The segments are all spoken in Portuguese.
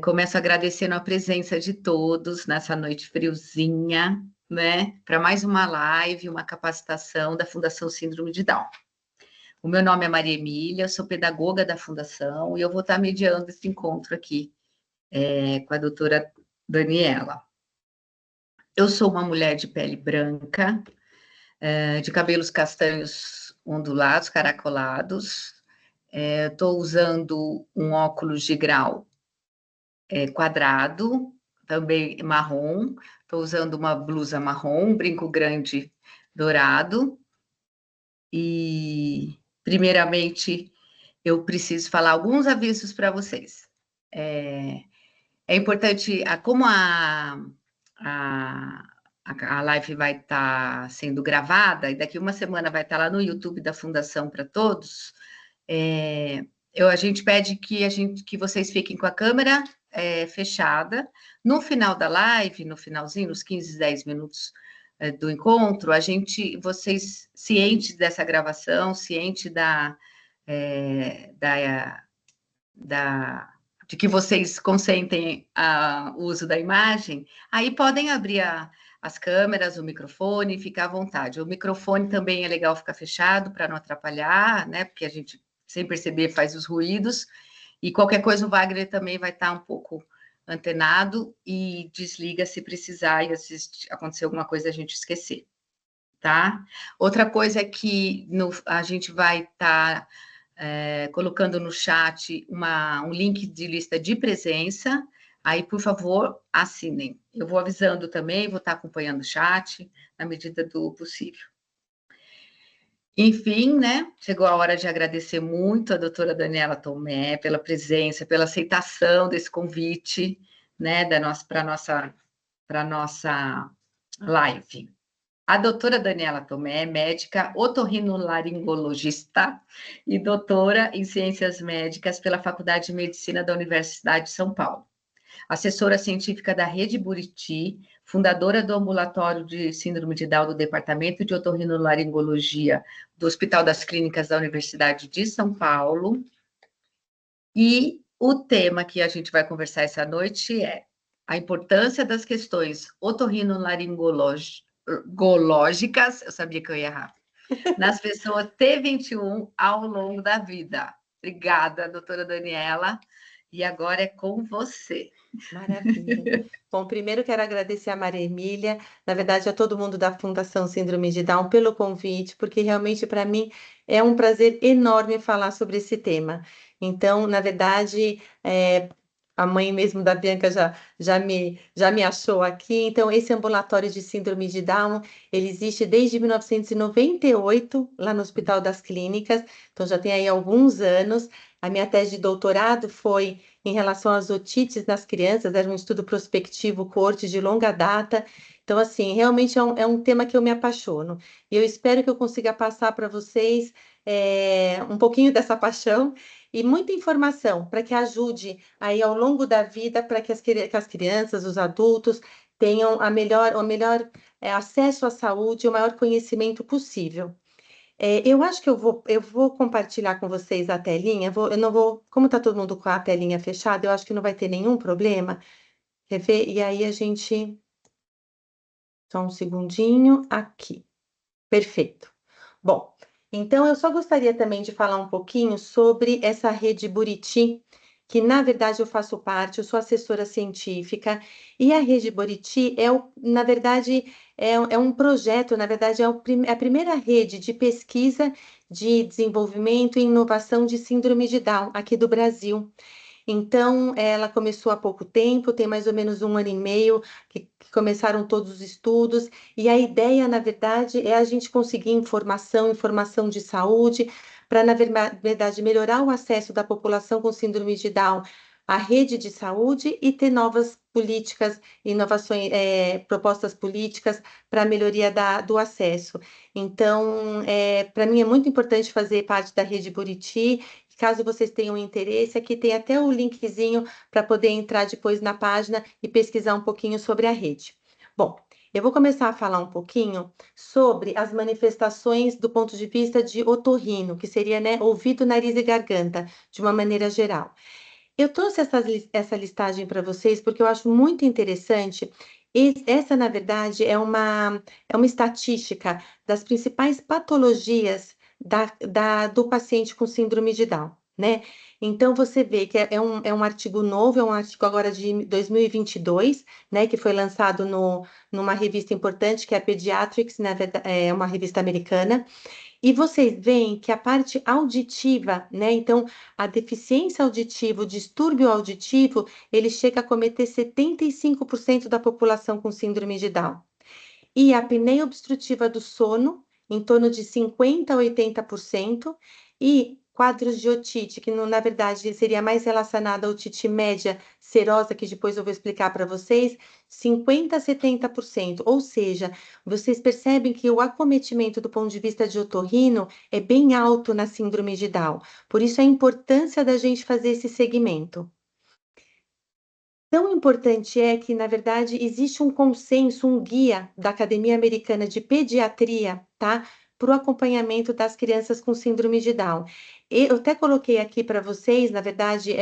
Começo agradecendo a presença de todos nessa noite friozinha, né? Para mais uma live, uma capacitação da Fundação Síndrome de Down. O meu nome é Maria Emília, eu sou pedagoga da Fundação e eu vou estar mediando esse encontro aqui com a doutora Daniela. Eu sou uma mulher de pele branca, de cabelos castanhos ondulados, caracolados. Estou usando um óculos de grau quadrado, também marrom. Estou usando uma blusa marrom, um brinco grande dourado. E, primeiramente, eu preciso falar alguns avisos para vocês. É importante, como a, a live vai estar sendo gravada, e daqui uma semana vai estar lá no YouTube da Fundação para Todos, a gente pede que vocês fiquem com a câmera fechada. No final da live, no finalzinho, nos 15, 10 minutos do encontro, vocês cientes dessa gravação, cientes de que vocês consentem o uso da imagem, aí podem abrir as câmeras, o microfone, ficar à vontade. O microfone também é legal ficar fechado para não atrapalhar, né? Porque a gente, sem perceber, faz os ruídos. E qualquer coisa, o Wagner também vai estar um pouco antenado e desliga se precisar e acontecer alguma coisa a gente esquecer, tá? Outra coisa é que a gente vai estar colocando no chat um link de lista de presença. Aí, por favor, assinem. Eu vou avisando também, vou estar acompanhando o chat na medida do possível. Enfim, né? Chegou a hora de agradecer muito a doutora Daniela Tomé pela presença, pela aceitação desse convite, né, para a nossa live. A doutora Daniela Tomé é médica otorrinolaringologista e doutora em ciências médicas pela Faculdade de Medicina da Universidade de São Paulo. Assessora científica da Rede Buriti, fundadora do ambulatório de síndrome de Down do Departamento de Otorrinolaringologia do Hospital das Clínicas da Universidade de São Paulo. E o tema que a gente vai conversar essa noite é a importância das questões otorrinolaringológicas, eu sabia que eu ia errar, nas pessoas T21 ao longo da vida. Obrigada, doutora Daniela. E agora é com você. Maravilha. Bom, primeiro quero agradecer a Maria Emília, na verdade a todo mundo da Fundação Síndrome de Down pelo convite, porque realmente para mim é um prazer enorme falar sobre esse tema. Então, na verdade, a mãe mesmo da Bianca já me achou aqui. Então, esse ambulatório de Síndrome de Down, ele existe desde 1998, lá no Hospital das Clínicas, então já tem aí alguns anos. A minha tese de doutorado foi em relação às otites nas crianças, era um estudo prospectivo, coorte de longa data. Então, assim, realmente é um tema que eu me apaixono. E eu espero que eu consiga passar para vocês um pouquinho dessa paixão e muita informação para que ajude aí ao longo da vida, para que as crianças, os adultos tenham o melhor acesso à saúde, o maior conhecimento possível. Eu acho que eu vou compartilhar com vocês a telinha. Eu não vou, como está todo mundo com a telinha fechada, eu acho que não vai ter nenhum problema. Quer ver? E aí a gente. Só um segundinho aqui. Perfeito. Bom, então eu só gostaria também de falar um pouquinho sobre essa rede Buriti, que na verdade eu faço parte, eu sou assessora científica, e a rede Buriti na verdade, é um projeto, na verdade, é a primeira rede de pesquisa de desenvolvimento e inovação de síndrome de Down aqui do Brasil. Então, ela começou há pouco tempo, tem mais ou menos 1 ano e meio que começaram todos os estudos, e a ideia, na verdade, é a gente conseguir informação de saúde, para, na verdade, melhorar o acesso da população com síndrome de Down à rede de saúde e ter novas políticas, inovações, propostas políticas para a melhoria do acesso. Então, para mim é muito importante fazer parte da rede Buriti. Caso vocês tenham interesse, aqui tem até o linkzinho para poder entrar depois na página e pesquisar um pouquinho sobre a rede. Bom, eu vou começar a falar um pouquinho sobre as manifestações do ponto de vista de otorrino, que seria, né, ouvido, nariz e garganta, de uma maneira geral. Eu trouxe essa listagem para vocês porque eu acho muito interessante. Essa, na verdade, é uma estatística das principais patologias do paciente com síndrome de Down, né? Então, você vê que é um artigo novo, é um artigo agora de 2022, né? Que foi lançado numa revista importante, que é a Pediatrics, na verdade, é uma revista americana. E vocês veem que a parte auditiva, né? Então, a deficiência auditiva, o distúrbio auditivo, ele chega a cometer 75% da população com síndrome de Down. E a apneia obstrutiva do sono, em torno de 50% a 80%, e quadros de otite, que na verdade seria mais relacionada à otite média serosa, que depois eu vou explicar para vocês, 50% a 70%. Ou seja, vocês percebem que o acometimento do ponto de vista de otorrino é bem alto na síndrome de Down. Por isso a importância da gente fazer esse segmento. Tão importante é que, na verdade, existe um consenso, um guia da Academia Americana de Pediatria, tá? Para o acompanhamento das crianças com síndrome de Down. Eu até coloquei aqui para vocês, na verdade,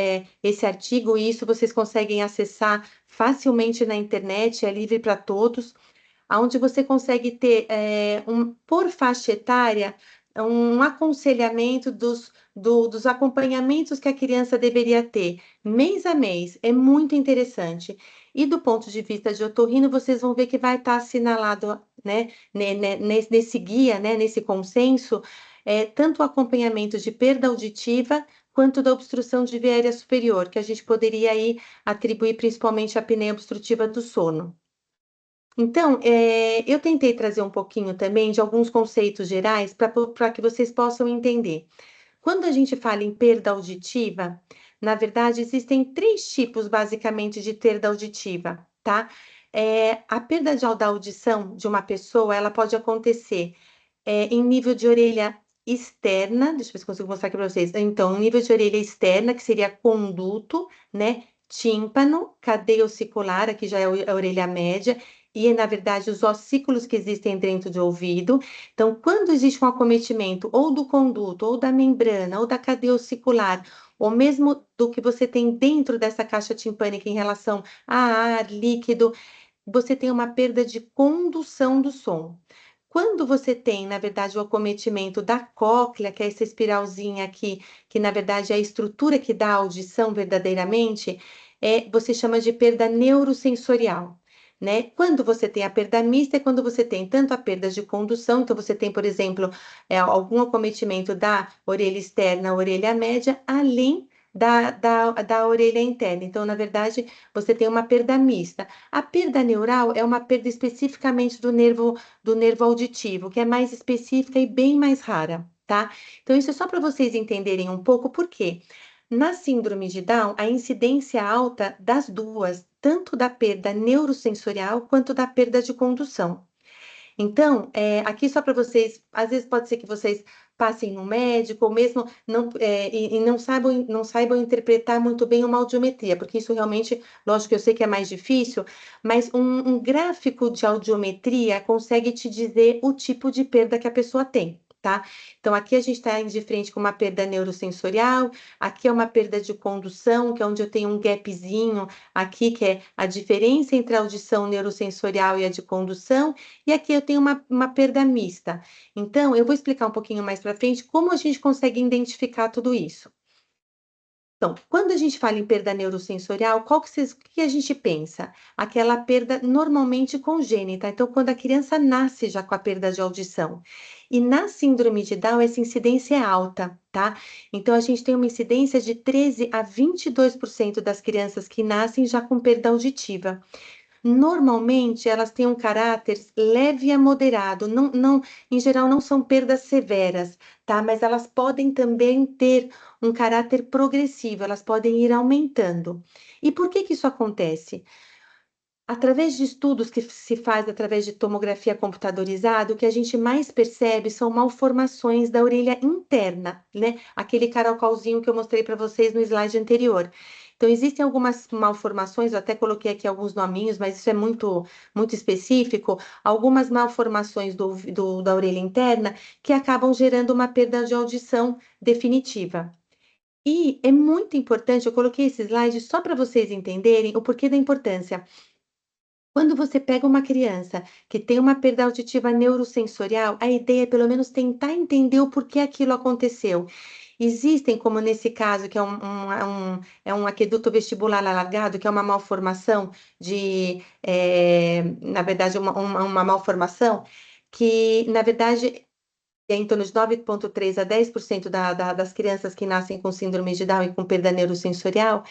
esse artigo, e isso vocês conseguem acessar facilmente na internet, é livre para todos, onde você consegue ter, por faixa etária, um aconselhamento dos acompanhamentos que a criança deveria ter mês a mês. É muito interessante. E do ponto de vista de otorrino, vocês vão ver que vai estar assinalado, né, nesse guia, né, nesse consenso, tanto o acompanhamento de perda auditiva quanto da obstrução de via aérea superior, que a gente poderia aí atribuir principalmente à apneia obstrutiva do sono. Então, eu tentei trazer um pouquinho também de alguns conceitos gerais para que vocês possam entender. Quando a gente fala em perda auditiva, na verdade, existem três tipos, basicamente, de perda auditiva, tá? A perda da audição de uma pessoa, ela pode acontecer em nível de orelha externa, deixa eu ver se consigo mostrar aqui para vocês. Então, nível de orelha externa, que seria conduto, né? Tímpano, cadeia ossicular, aqui já é a orelha média, e na verdade os ossículos que existem dentro do ouvido. Então, quando existe um acometimento ou do conduto, ou da membrana, ou da cadeia ossicular, ou mesmo do que você tem dentro dessa caixa timpânica em relação a ar, líquido, você tem uma perda de condução do som. Quando você tem, na verdade, o acometimento da cóclea, que é essa espiralzinha aqui, que na verdade é a estrutura que dá a audição verdadeiramente, você chama de perda neurosensorial. Né? Quando você tem a perda mista, é quando você tem tanto a perda de condução, então você tem, por exemplo, algum acometimento da orelha externa, orelha média, além da orelha interna. Então, na verdade, você tem uma perda mista. A perda neural é uma perda especificamente do nervo auditivo, que é mais específica e bem mais rara, tá? Então, isso é só para vocês entenderem um pouco por quê. Na síndrome de Down, a incidência alta das duas, tanto da perda neurosensorial quanto da perda de condução. Então, aqui só para vocês, às vezes pode ser que vocês passem no médico, ou mesmo não, e não saibam interpretar muito bem uma audiometria, porque isso realmente, lógico que eu sei que é mais difícil, mas um gráfico de audiometria consegue te dizer o tipo de perda que a pessoa tem. Tá? Então, aqui a gente está de frente com uma perda neurosensorial, aqui é uma perda de condução, que é onde eu tenho um gapzinho aqui, que é a diferença entre a audição neurosensorial e a de condução, e aqui eu tenho uma perda mista. Então, eu vou explicar um pouquinho mais para frente como a gente consegue identificar tudo isso. Então, quando a gente fala em perda neurosensorial, o que a gente pensa? Aquela perda normalmente congênita. Então, quando a criança nasce já com a perda de audição. E na síndrome de Down, essa incidência é alta, tá? Então, a gente tem uma incidência de 13 a 22% das crianças que nascem já com perda auditiva. Normalmente, elas têm um caráter leve a moderado, em geral não são perdas severas, tá? Mas elas podem também ter um caráter progressivo, elas podem ir aumentando. E por que isso acontece? Através de estudos que se faz através de tomografia computadorizada, o que a gente mais percebe são malformações da orelha interna, né? Aquele caracolzinho que eu mostrei para vocês no slide anterior. Então, existem algumas malformações, eu até coloquei aqui alguns nominhos, mas isso é muito, muito específico. Algumas malformações da orelha interna que acabam gerando uma perda de audição definitiva. E é muito importante, eu coloquei esse slide só para vocês entenderem o porquê da importância. Quando você pega uma criança que tem uma perda auditiva neurosensorial, a ideia é pelo menos tentar entender o porquê aquilo aconteceu. Existem, como nesse caso, que é um aqueduto vestibular alargado, que é uma malformação na verdade, uma malformação que, na verdade, é em torno de 9,3 a 10% das crianças que nascem com síndrome de Down e com perda neurosensorial,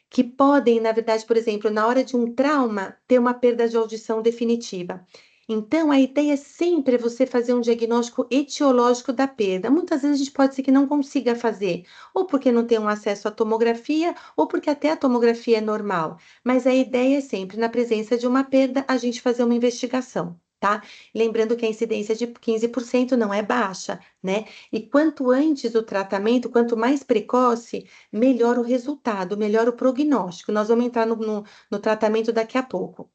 que podem, na verdade, por exemplo, na hora de um trauma, ter uma perda de audição definitiva. Então, a ideia sempre é você fazer um diagnóstico etiológico da perda. Muitas vezes a gente pode ser que não consiga fazer, ou porque não tem um acesso à tomografia, ou porque até a tomografia é normal. Mas a ideia é sempre, na presença de uma perda, a gente fazer uma investigação, tá? Lembrando que a incidência de 15% não é baixa, né? E quanto antes o tratamento, quanto mais precoce, melhor o resultado, melhor o prognóstico. Nós vamos entrar no tratamento daqui a pouco.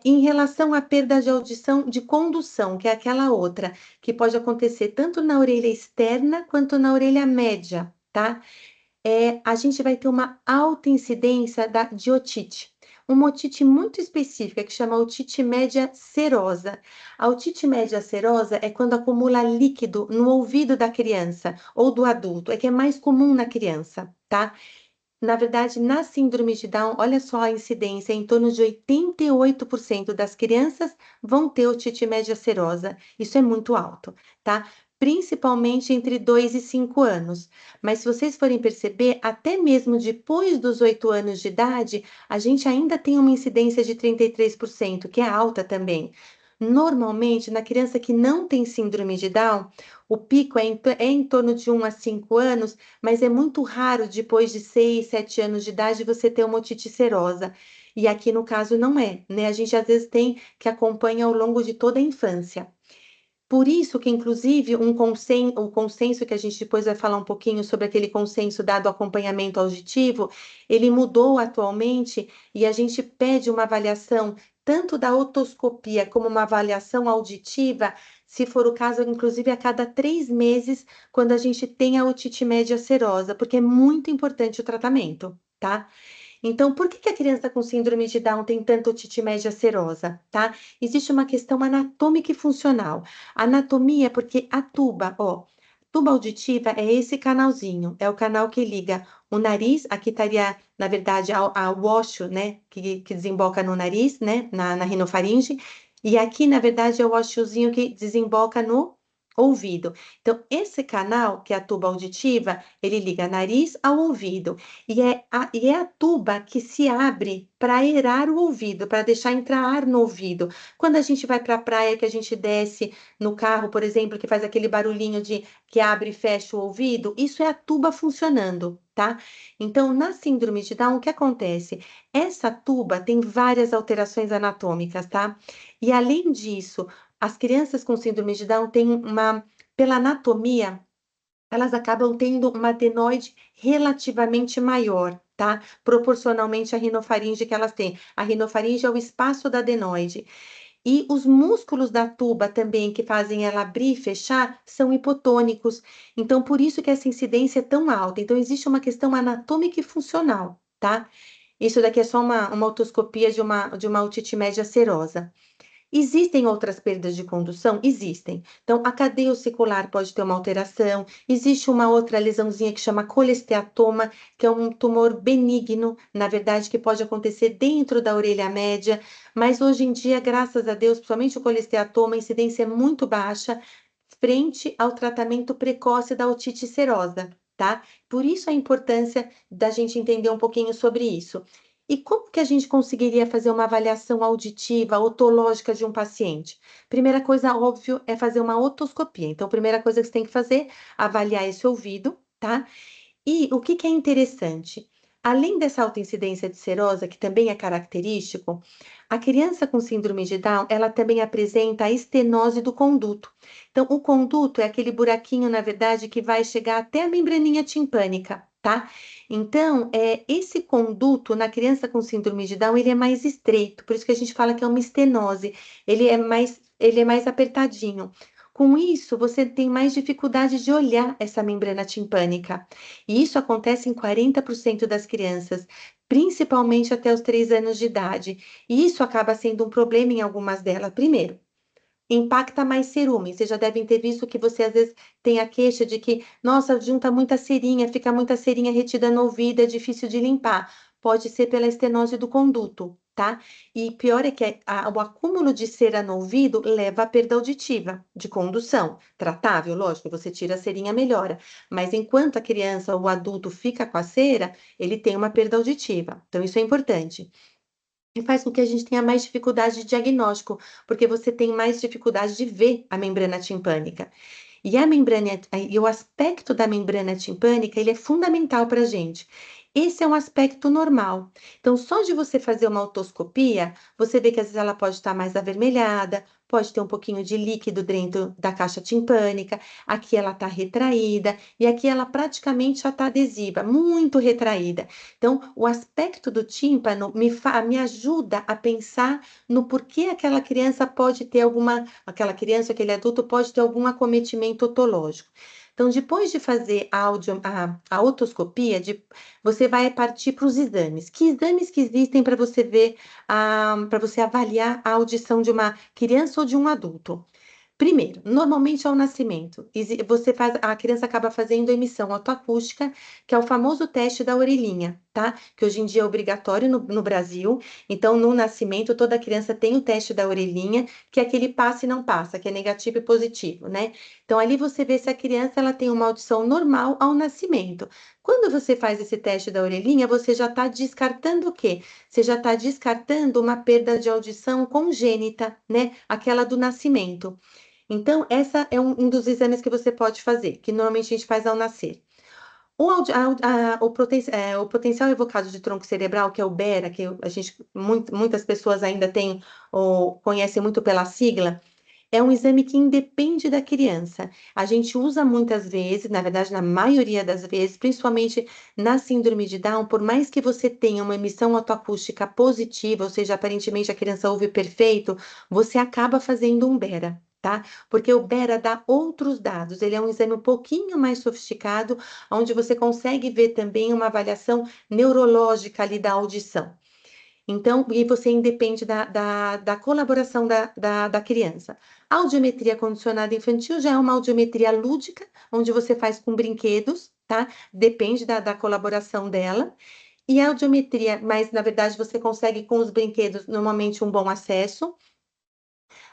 Em relação à perda de audição de condução, que é aquela outra, que pode acontecer tanto na orelha externa quanto na orelha média, tá? A gente vai ter uma alta incidência de otite. Uma otite muito específica, que chama otite média serosa. A otite média serosa é quando acumula líquido no ouvido da criança ou do adulto, é que é mais comum na criança, tá? Na verdade, na síndrome de Down, olha só a incidência, em torno de 88% das crianças vão ter otite média serosa. Isso é muito alto, tá? Principalmente entre 2 e 5 anos. Mas se vocês forem perceber, até mesmo depois dos 8 anos de idade, a gente ainda tem uma incidência de 33%, que é alta também. Normalmente, na criança que não tem síndrome de Down, o pico é em torno de 1 a 5 anos, mas é muito raro depois de 6, 7 anos de idade você ter uma otite serosa. E aqui no caso não é, né? A gente às vezes tem que acompanha ao longo de toda a infância. Por isso que, inclusive, o consenso que a gente depois vai falar um pouquinho sobre aquele consenso dado ao acompanhamento auditivo, ele mudou atualmente e a gente pede uma avaliação tanto da otoscopia como uma avaliação auditiva, se for o caso, inclusive a cada 3 meses, quando a gente tem a otite média serosa, porque é muito importante o tratamento, tá? Então, por que a criança com síndrome de Down tem tanta otite média serosa, tá? Existe uma questão anatômica e funcional. Anatomia, é porque a tuba, ó, tuba auditiva é esse canalzinho, é o canal que liga o nariz, aqui estaria, na verdade, ao ósseo, né, que desemboca no nariz, né, na rinofaringe, e aqui, na verdade, é o ósseozinho que desemboca no ouvido. Então, esse canal, que é a tuba auditiva, ele liga nariz ao ouvido. E é a tuba que se abre para aerar o ouvido, para deixar entrar ar no ouvido. Quando a gente vai para a praia, que a gente desce no carro, por exemplo, que faz aquele barulhinho de que abre e fecha o ouvido, isso é a tuba funcionando, tá? Então, na síndrome de Down, o que acontece? Essa tuba tem várias alterações anatômicas, tá? E além disso, as crianças com síndrome de Down têm pela anatomia, elas acabam tendo uma adenoide relativamente maior, tá? Proporcionalmente à rinofaringe que elas têm. A rinofaringe é o espaço da adenoide. E os músculos da tuba também, que fazem ela abrir e fechar, são hipotônicos. Então, por isso que essa incidência é tão alta. Então, existe uma questão anatômica e funcional, tá? Isso daqui é só uma otoscopia de uma otite média serosa. Existem outras perdas de condução? Existem. Então, a cadeia ossicular pode ter uma alteração. Existe uma outra lesãozinha que chama colesteatoma, que é um tumor benigno, na verdade, que pode acontecer dentro da orelha média. Mas hoje em dia, graças a Deus, principalmente o colesteatoma, a incidência é muito baixa frente ao tratamento precoce da otite serosa, tá? Por isso a importância da gente entender um pouquinho sobre isso. E como que a gente conseguiria fazer uma avaliação auditiva, otológica de um paciente? Primeira coisa, óbvio, é fazer uma otoscopia. Então, primeira coisa que você tem que fazer, avaliar esse ouvido, tá? E o que que é interessante? Além dessa alta incidência de serosa, que também é característico, a criança com síndrome de Down, ela também apresenta a estenose do conduto. Então, o conduto é aquele buraquinho, na verdade, que vai chegar até a membraninha timpânica, tá? Então, esse conduto na criança com síndrome de Down, ele é mais estreito, por isso que a gente fala que é uma estenose. Ele é mais apertadinho. Com isso, você tem mais dificuldade de olhar essa membrana timpânica. E isso acontece em 40% das crianças, principalmente até os 3 anos de idade. E isso acaba sendo um problema em algumas delas. Primeiro, impacta mais cerume. Vocês já devem ter visto que você às vezes tem a queixa de que, nossa, junta muita cerinha, fica muita cerinha retida no ouvido, é difícil de limpar. Pode ser pela estenose do conduto, tá? E pior é que o acúmulo de cera no ouvido leva à perda auditiva de condução. Tratável, lógico, você tira a cerinha, melhora. Mas enquanto a criança ou o adulto fica com a cera, ele tem uma perda auditiva. Então, isso é importante. E faz com que a gente tenha mais dificuldade de diagnóstico, porque você tem mais dificuldade de ver a membrana timpânica. E a membrana, e o aspecto da membrana timpânica, ele é fundamental para a gente. Esse é um aspecto normal. Então, só de você fazer uma otoscopia, você vê que às vezes ela pode estar mais avermelhada, pode ter um pouquinho de líquido dentro da caixa timpânica, aqui ela está retraída, e aqui ela praticamente já está adesiva, muito retraída. Então, o aspecto do tímpano me ajuda a pensar no porquê aquela criança pode ter aquela criança, aquele adulto pode ter algum acometimento otológico. Então, depois de fazer a otoscopia, você vai partir para os exames. Que exames que existem para você ver, para você avaliar a audição de uma criança ou de um adulto? Primeiro, normalmente ao nascimento, a criança acaba fazendo emissão otoacústica, que é o famoso teste da orelhinha, tá? Que hoje em dia é obrigatório no Brasil. Então, no nascimento, toda criança tem o teste da orelhinha, que é aquele passa e não passa, que é negativo e positivo, né? Então, ali você vê se a criança ela tem uma audição normal ao nascimento. Quando você faz esse teste da orelhinha, você já está descartando o quê? Você já está descartando uma perda de audição congênita, né? Aquela do nascimento. Então, essa é um dos exames que você pode fazer, que normalmente a gente faz ao nascer. O potencial evocado de tronco cerebral, que é o BERA, que muitas pessoas ainda têm ou conhecem muito pela sigla, é um exame que independe da criança. A gente usa muitas vezes, na verdade, na maioria das vezes, principalmente na síndrome de Down, por mais que você tenha uma emissão otoacústica positiva, ou seja, aparentemente a criança ouve perfeito, você acaba fazendo um BERA. Tá? Porque o BERA dá outros dados, ele é um exame um pouquinho mais sofisticado, onde você consegue ver também uma avaliação neurológica ali da audição. Então, e você independe da colaboração da criança. A audiometria condicionada infantil já é uma audiometria lúdica, onde você faz com brinquedos, tá? Depende da colaboração dela. E a audiometria, mas na verdade você consegue com os brinquedos normalmente um bom acesso.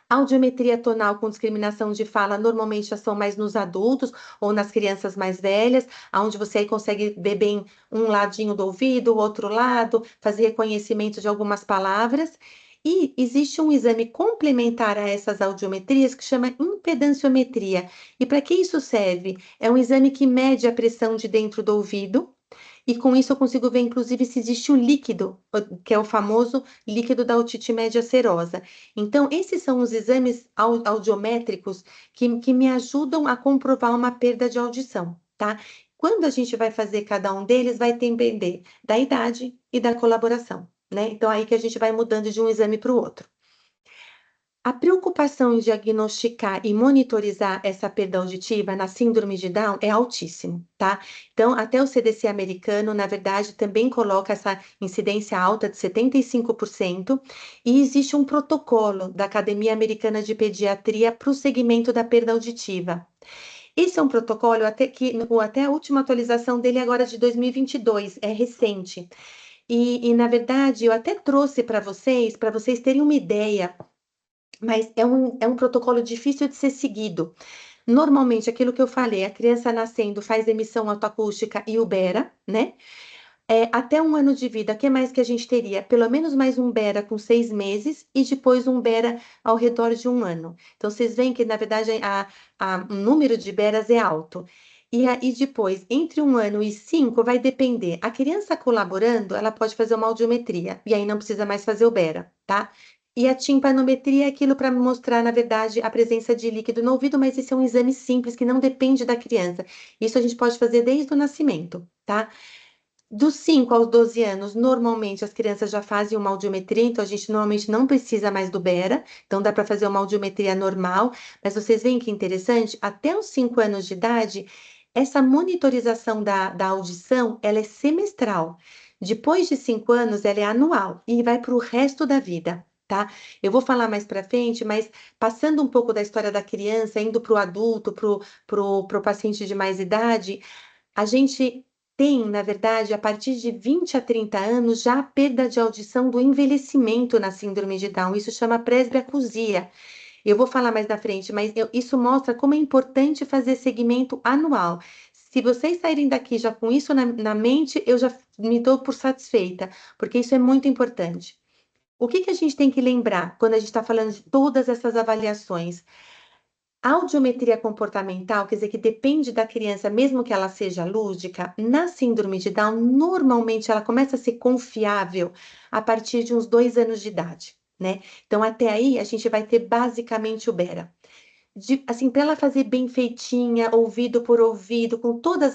Audiometria tonal com discriminação de fala normalmente já são mais nos adultos ou nas crianças mais velhas, onde você aí consegue ver bem um ladinho do ouvido, o outro lado, fazer reconhecimento de algumas palavras. E existe um exame complementar a essas audiometrias que chama impedanciometria. E para que isso serve? É um exame que mede a pressão de dentro do ouvido, e com isso eu consigo ver, inclusive, se existe um líquido, que é o famoso líquido da otite média serosa. Então, esses são os exames audiométricos que me ajudam a comprovar uma perda de audição, tá? Quando a gente vai fazer cada um deles, vai depender da idade e da colaboração, né? Então, aí que a gente vai mudando de um exame para o outro. A preocupação em diagnosticar e monitorizar essa perda auditiva na síndrome de Down é altíssimo, tá? Então, até o CDC americano, na verdade, também coloca essa incidência alta de 75%, e existe um protocolo da Academia Americana de Pediatria para o segmento da perda auditiva. Esse é um protocolo até a última atualização dele agora de 2022, é recente. Na verdade, eu até trouxe para vocês terem uma ideia, mas é um protocolo difícil de ser seguido. Normalmente, aquilo que eu falei, a criança nascendo faz emissão autoacústica e ubera, né? Até 1 ano de vida, o que mais que a gente teria? Pelo menos mais um BERA com 6 meses e depois um BERA ao redor de 1 ano. Então, vocês veem que, na verdade, o número de BERAs é alto. E aí, depois, entre 1 ano e 5, vai depender. A criança colaborando, ela pode fazer uma audiometria, e aí não precisa mais fazer o BERA, tá? E a timpanometria é aquilo para mostrar, na verdade, a presença de líquido no ouvido, mas esse é um exame simples que não depende da criança. Isso a gente pode fazer desde o nascimento, tá? Dos 5 aos 12 anos, normalmente as crianças já fazem uma audiometria, então a gente normalmente não precisa mais do Bera, então dá para fazer uma audiometria normal, mas vocês veem que interessante, até os 5 anos de idade, essa monitorização da audição, ela é semestral. Depois de 5 anos, ela é anual e vai para o resto da vida. Tá? Eu vou falar mais para frente, mas passando um pouco da história da criança, indo para o adulto, para o paciente de mais idade, a gente tem, na verdade, a partir de 20 a 30 anos, já a perda de audição do envelhecimento na síndrome de Down. Isso chama presbiacusia. Eu vou falar mais na frente, mas isso mostra como é importante fazer segmento anual. Se vocês saírem daqui já com isso na mente, eu já me dou por satisfeita, porque isso é muito importante. O que que a gente tem que lembrar quando a gente está falando de todas essas avaliações? A audiometria comportamental, quer dizer, que depende da criança, mesmo que ela seja lúdica, na síndrome de Down, normalmente ela começa a ser confiável a partir de uns 2 anos de idade, né? Então, até aí, a gente vai ter basicamente o Bera. Assim, para ela fazer bem feitinha, ouvido por ouvido, com todas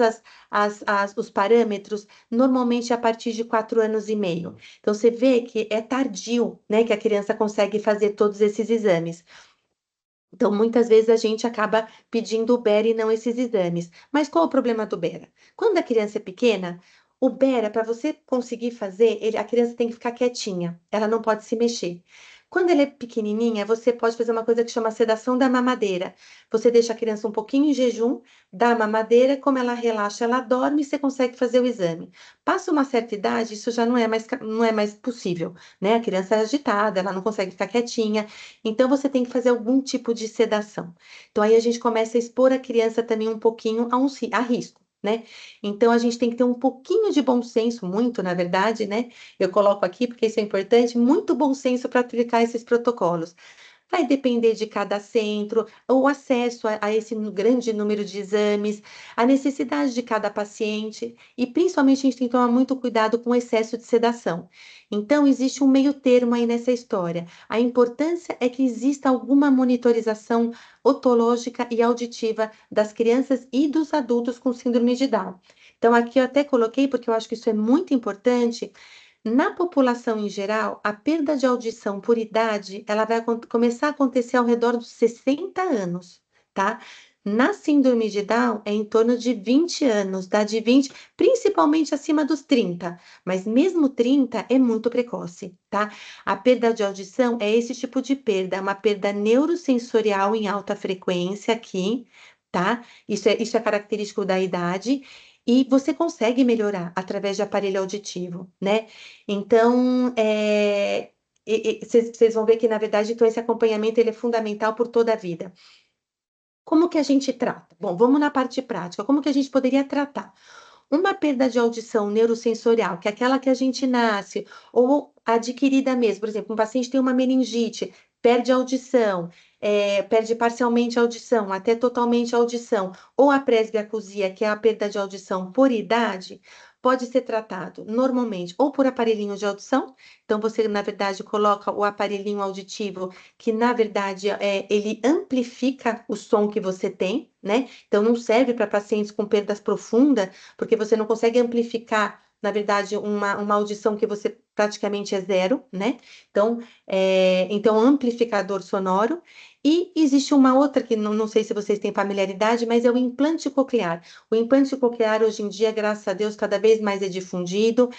os parâmetros, normalmente a partir de 4 anos e meio. Então, você vê que é tardio, né, que a criança consegue fazer todos esses exames. Então, muitas vezes a gente acaba pedindo o Bera e não esses exames. Mas qual o problema do Bera? Quando a criança é pequena, o Bera, para você conseguir fazer, a criança tem que ficar quietinha, ela não pode se mexer. Quando ela é pequenininha, você pode fazer uma coisa que chama sedação da mamadeira. Você deixa a criança um pouquinho em jejum, dá a mamadeira, como ela relaxa, ela dorme e você consegue fazer o exame. Passa uma certa idade, isso já não é mais possível, né? A criança é agitada, ela não consegue ficar quietinha. Então, você tem que fazer algum tipo de sedação. Então, aí a gente começa a expor a criança também um pouquinho a risco, né? Então, a gente tem que ter um pouquinho de bom senso, muito, na verdade, né? Eu coloco aqui porque isso é importante, muito bom senso para aplicar esses protocolos. Vai depender de cada centro, o acesso a esse grande número de exames, a necessidade de cada paciente e principalmente a gente tem que tomar muito cuidado com o excesso de sedação. Então, existe um meio termo aí nessa história. A importância é que exista alguma monitorização otológica e auditiva das crianças e dos adultos com síndrome de Down. Então, aqui eu até coloquei, porque eu acho que isso é muito importante, na população em geral, a perda de audição por idade, ela vai começar a acontecer ao redor dos 60 anos, tá? Na síndrome de Down é em torno de 20 anos, tá? De 20, principalmente acima dos 30, mas mesmo 30 é muito precoce, tá? A perda de audição é esse tipo de perda, é uma perda neurosensorial em alta frequência aqui, tá? Isso é característico da idade. E você consegue melhorar através de aparelho auditivo, né? Então, vocês vão ver que, na verdade, então, esse acompanhamento ele é fundamental por toda a vida. Como que a gente trata? Bom, vamos na parte prática. Como que a gente poderia tratar? Uma perda de audição neurosensorial, que é aquela que a gente nasce, ou adquirida mesmo, por exemplo, um paciente tem uma meningite, perde a audição, perde parcialmente a audição, até totalmente a audição, ou a presbiacusia, que é a perda de audição por idade, pode ser tratado normalmente ou por aparelhinho de audição, então você, na verdade, coloca o aparelhinho auditivo, que na verdade ele amplifica o som que você tem, né? Então não serve para pacientes com perdas profundas, porque você não consegue amplificar, na verdade, uma audição que você praticamente é zero, né? Então, amplificador sonoro. E existe uma outra que não sei se vocês têm familiaridade, mas é o implante coclear. O implante coclear, hoje em dia, graças a Deus, cada vez mais é difundido.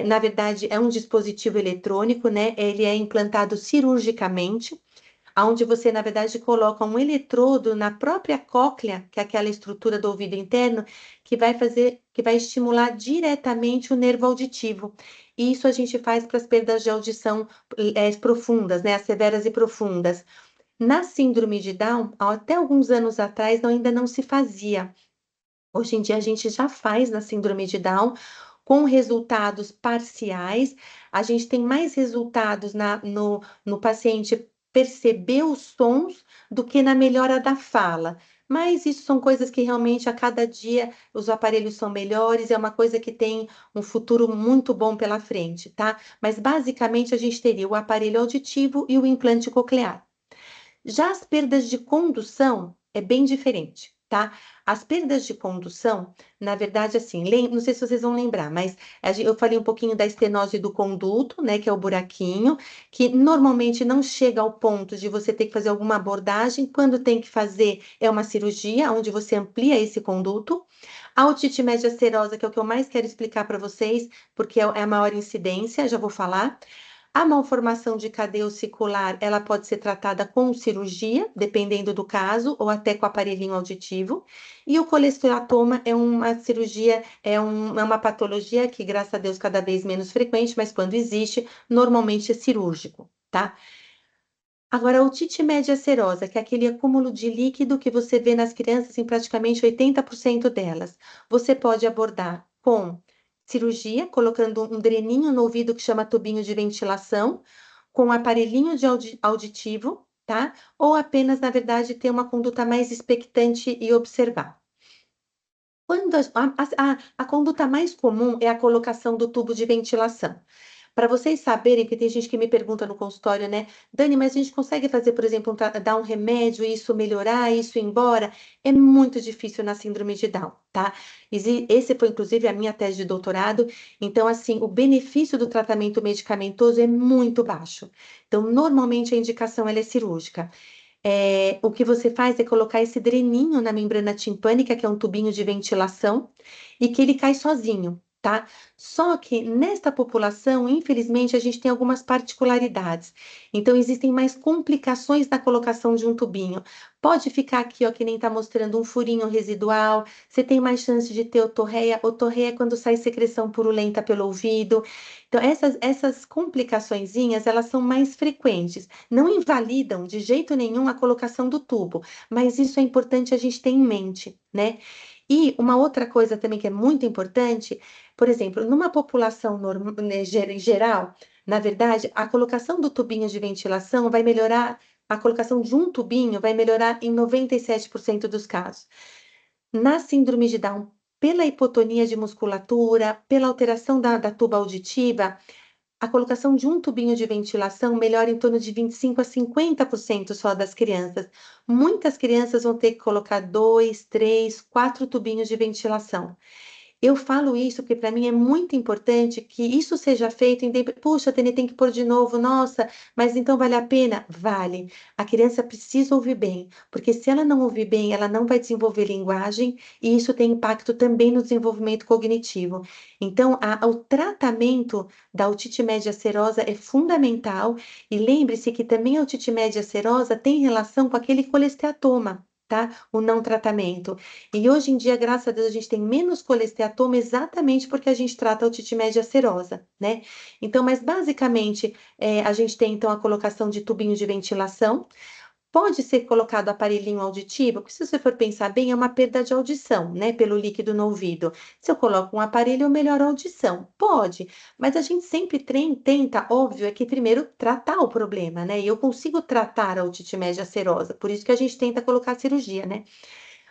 Na verdade, é um dispositivo eletrônico, né? Ele é implantado cirurgicamente, onde você, na verdade, coloca um eletrodo na própria cóclea, que é aquela estrutura do ouvido interno, que vai estimular diretamente o nervo auditivo. E isso a gente faz para as perdas de audição profundas, né? As severas e profundas. Na síndrome de Down, até alguns anos atrás, ainda não se fazia. Hoje em dia a gente já faz na síndrome de Down com resultados parciais. A gente tem mais resultados no paciente perceber os sons do que na melhora da fala. Mas isso são coisas que realmente a cada dia os aparelhos são melhores, é uma coisa que tem um futuro muito bom pela frente, tá? Mas basicamente a gente teria o aparelho auditivo e o implante coclear. Já as perdas de condução é bem diferente. tá? As perdas de condução, na verdade, assim, não sei se vocês vão lembrar, mas eu falei um pouquinho da estenose do conduto, né, que é o buraquinho, que normalmente não chega ao ponto de você ter que fazer alguma abordagem. Quando tem que fazer, é uma cirurgia, onde você amplia esse conduto. A otite média serosa, que é o que eu mais quero explicar para vocês, porque é a maior incidência, já vou falar. A malformação de cadeia ossicular, ela pode ser tratada com cirurgia, dependendo do caso, ou até com aparelhinho auditivo. E o colesteatoma é uma cirurgia, é uma patologia que, graças a Deus, cada vez menos frequente, mas quando existe, normalmente é cirúrgico, tá? Agora, a otite média serosa, que é aquele acúmulo de líquido que você vê nas crianças em praticamente 80% delas. Você pode abordar com cirurgia, colocando um dreninho no ouvido que chama tubinho de ventilação, com um aparelhinho de auditivo, tá? Ou apenas, na verdade, ter uma conduta mais expectante e observar. Quando a conduta mais comum é a colocação do tubo de ventilação. Para vocês saberem, porque tem gente que me pergunta no consultório, né? Dani, mas a gente consegue fazer, por exemplo, dar um remédio e isso melhorar, isso ir embora? É muito difícil na síndrome de Down, tá? Esse foi, inclusive, a minha tese de doutorado. Então, assim, o benefício do tratamento medicamentoso é muito baixo. Então, normalmente, a indicação ela é cirúrgica. O que você faz é colocar esse dreninho na membrana timpânica, que é um tubinho de ventilação, e que ele cai sozinho, tá? Só que nesta população, infelizmente, a gente tem algumas particularidades. Então, existem mais complicações na colocação de um tubinho. Pode ficar aqui, ó, que nem tá mostrando um furinho residual, você tem mais chance de ter otorreia. Otorreia é quando sai secreção purulenta pelo ouvido. Então, essas complicaçõezinhas, elas são mais frequentes. Não invalidam de jeito nenhum a colocação do tubo, mas isso é importante a gente ter em mente, né? E uma outra coisa também que é muito importante, por exemplo, numa população né, em geral, na verdade, a colocação do tubinho de ventilação vai melhorar, a colocação de um tubinho vai melhorar em 97% dos casos. Na síndrome de Down, pela hipotonia de musculatura, pela alteração da tuba auditiva, a colocação de um tubinho de ventilação melhora em torno de 25 a 50% só das crianças. Muitas crianças vão ter que colocar 2, 3, 4 tubinhos de ventilação. Eu falo isso porque para mim é muito importante que isso seja feito. Puxa, Tene, tem que pôr de novo. Nossa, mas então vale a pena? Vale. A criança precisa ouvir bem, porque se ela não ouvir bem, ela não vai desenvolver linguagem e isso tem impacto também no desenvolvimento cognitivo. Então, o tratamento da otite média serosa é fundamental e lembre-se que também a otite média serosa tem relação com aquele colesteatoma, tá? O não tratamento. E hoje em dia, graças a Deus, a gente tem menos colesteatoma exatamente porque a gente trata a otite média serosa, né? Então, mas basicamente, a gente tem então a colocação de tubinhos de ventilação. Pode ser colocado aparelhinho auditivo, porque se você for pensar bem, é uma perda de audição, né? Pelo líquido no ouvido. Se eu coloco um aparelho, eu melhoro a audição. Pode, mas a gente sempre tenta, óbvio, é que primeiro tratar o problema, né? E eu consigo tratar a otite média serosa, por isso que a gente tenta colocar a cirurgia, né?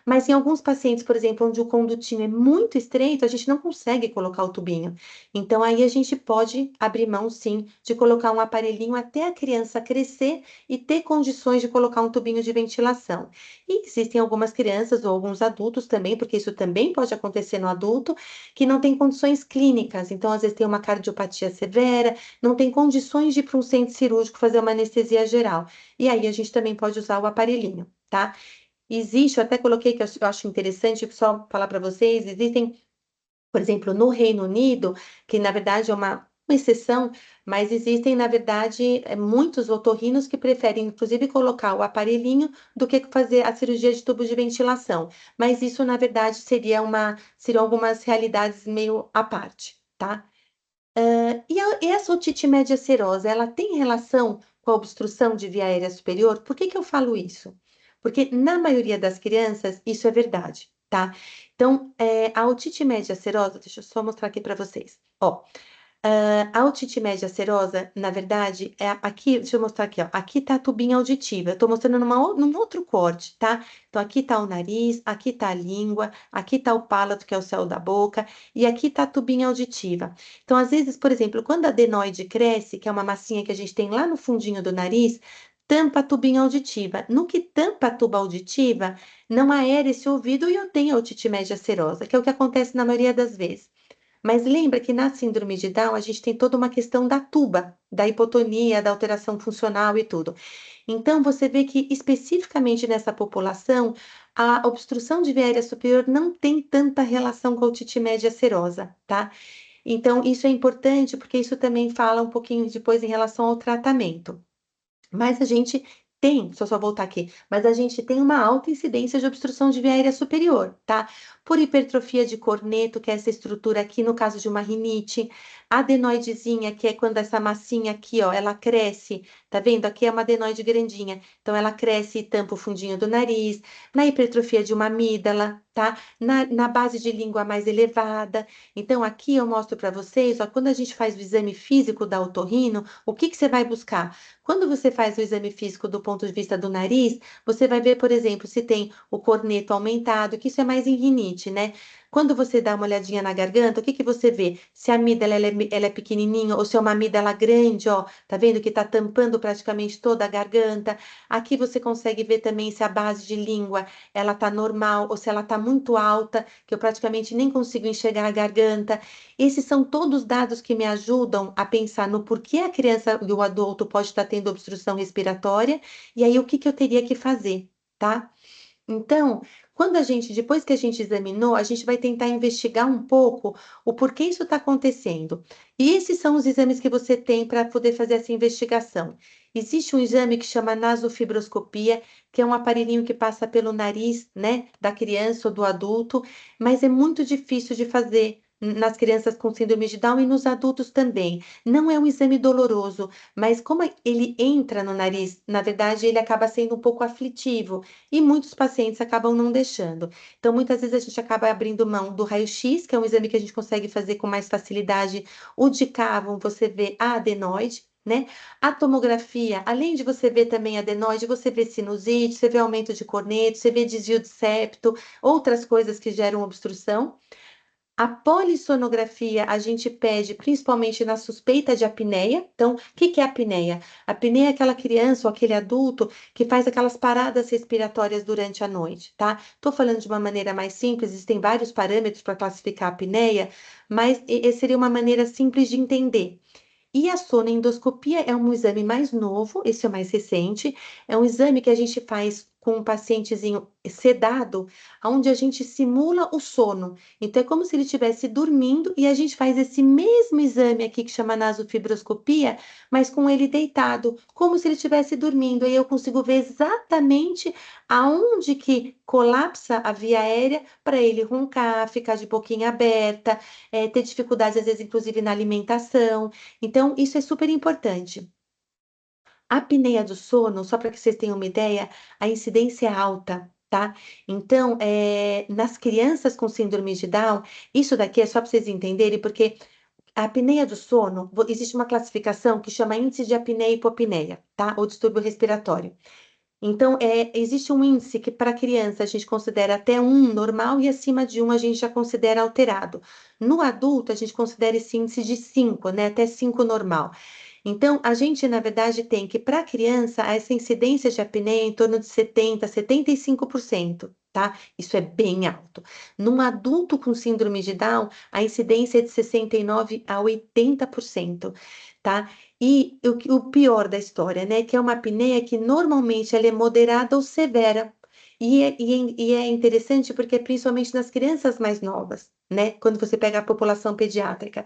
Mas em alguns pacientes, por exemplo, onde o condutinho é muito estreito, a gente não consegue colocar o tubinho. Então, aí a gente pode abrir mão, sim, de colocar um aparelhinho até a criança crescer e ter condições de colocar um tubinho de ventilação. E existem algumas crianças ou alguns adultos também, porque isso também pode acontecer no adulto, que não tem condições clínicas. Então, às vezes tem uma cardiopatia severa, não tem condições de ir para um centro cirúrgico fazer uma anestesia geral. E aí a gente também pode usar o aparelhinho, tá? Existe, eu até coloquei que eu acho interessante só falar para vocês, existem, por exemplo, no Reino Unido, que na verdade é uma exceção, mas existem, na verdade, muitos otorrinos que preferem, inclusive, colocar o aparelhinho do que fazer a cirurgia de tubo de ventilação. Mas isso, na verdade, seriam algumas realidades meio à parte, tá? E essa otite média serosa, ela tem relação com a obstrução de via aérea superior? Por que que eu falo isso? Porque na maioria das crianças isso é verdade, tá? Então, a otite média serosa, deixa eu só mostrar aqui para vocês. Ó, a otite média serosa, na verdade, aqui, deixa eu mostrar aqui, ó. Aqui tá a tubinha auditiva. Eu tô mostrando num outro corte, tá? Então, aqui tá o nariz, aqui tá a língua, aqui tá o palato, que é o céu da boca, e aqui tá a tubinha auditiva. Então, às vezes, por exemplo, quando a adenoide cresce, que é uma massinha que a gente tem lá no fundinho do nariz, tampa a tubinha auditiva. No que tampa a tuba auditiva, não aera esse ouvido e eu tenho a otite média serosa, que é o que acontece na maioria das vezes. Mas lembra que na síndrome de Down a gente tem toda uma questão da tuba, da hipotonia, da alteração funcional e tudo. Então você vê que especificamente nessa população, a obstrução de via aérea superior não tem tanta relação com a otite média serosa, tá? Então isso é importante porque isso também fala um pouquinho depois em relação ao tratamento. Mas a gente tem, se eu só voltar aqui, mas a gente tem uma alta incidência de obstrução de via aérea superior, tá? Por hipertrofia de corneto, que é essa estrutura aqui, no caso de uma rinite, adenoidezinha, que é quando essa massinha aqui, ó, ela cresce, tá vendo? Aqui é uma adenoide grandinha, então ela cresce e tampa o fundinho do nariz, na hipertrofia de uma amígdala, tá? Na base de língua mais elevada. Então, aqui eu mostro para vocês, ó, quando a gente faz o exame físico da otorrino, o que que você vai buscar? Quando você faz o exame físico do ponto de vista do nariz, você vai ver, por exemplo, se tem o corneto aumentado, que isso é mais em rinite, né? Quando você dá uma olhadinha na garganta, o que que você vê? Se a amígdala ela é pequenininha ou se é uma amígdala grande, ó, tá vendo que tá tampando praticamente toda a garganta. Aqui você consegue ver também se a base de língua ela tá normal ou se ela tá muito alta, que eu praticamente nem consigo enxergar a garganta. Esses são todos dados que me ajudam a pensar no porquê a criança e o adulto pode estar tendo obstrução respiratória, e aí o que que eu teria que fazer, tá? Então, depois que a gente examinou, a gente vai tentar investigar um pouco o porquê isso está acontecendo. E esses são os exames que você tem para poder fazer essa investigação. Existe um exame que chama nasofibroscopia, que é um aparelhinho que passa pelo nariz, né, da criança ou do adulto, mas é muito difícil de fazer nas crianças com síndrome de Down e nos adultos também. Não é um exame doloroso, mas como ele entra no nariz, na verdade, ele acaba sendo um pouco aflitivo e muitos pacientes acabam não deixando. Então, muitas vezes a gente acaba abrindo mão do raio-x, que é um exame que a gente consegue fazer com mais facilidade. O de cavo, você vê a adenoide, né? A tomografia, além de você ver também adenoide, você vê sinusite, você vê aumento de corneto, você vê desvio de septo, outras coisas que geram obstrução. A polissonografia a gente pede principalmente na suspeita de apneia. Então, o que que é apneia? A apneia é aquela criança ou aquele adulto que faz aquelas paradas respiratórias durante a noite, tá? Estou falando de uma maneira mais simples, existem vários parâmetros para classificar a apneia, mas seria uma maneira simples de entender. E a sonoendoscopia é um exame mais novo, esse é o mais recente, é um exame que a gente faz com um pacientezinho sedado, onde a gente simula o sono. Então, é como se ele estivesse dormindo e a gente faz esse mesmo exame aqui que chama nasofibroscopia, mas com ele deitado, como se ele estivesse dormindo. Aí eu consigo ver exatamente aonde que colapsa a via aérea para ele roncar, ficar de boquinha aberta, ter dificuldade, às vezes, inclusive na alimentação. Então, isso é super importante. A apneia do sono, só para que vocês tenham uma ideia, a incidência é alta, tá? Então, nas crianças com síndrome de Down, isso daqui é só para vocês entenderem, porque a apneia do sono, existe uma classificação que chama índice de apneia e hipopneia, tá? Ou distúrbio respiratório. Então, existe um índice que para criança a gente considera até um normal e acima de um a gente já considera alterado. No adulto, a gente considera esse índice de 5, né? Até 5 normal. Então, a gente, na verdade, tem que, para a criança, essa incidência de apneia é em torno de 70, 75%, tá? Isso é bem alto. Num adulto com síndrome de Down, a incidência é de 69 a 80%, tá? E o pior da história, né? Que é uma apneia que normalmente ela é moderada ou severa. E é interessante porque é principalmente nas crianças mais novas, né? Quando você pega a população pediátrica.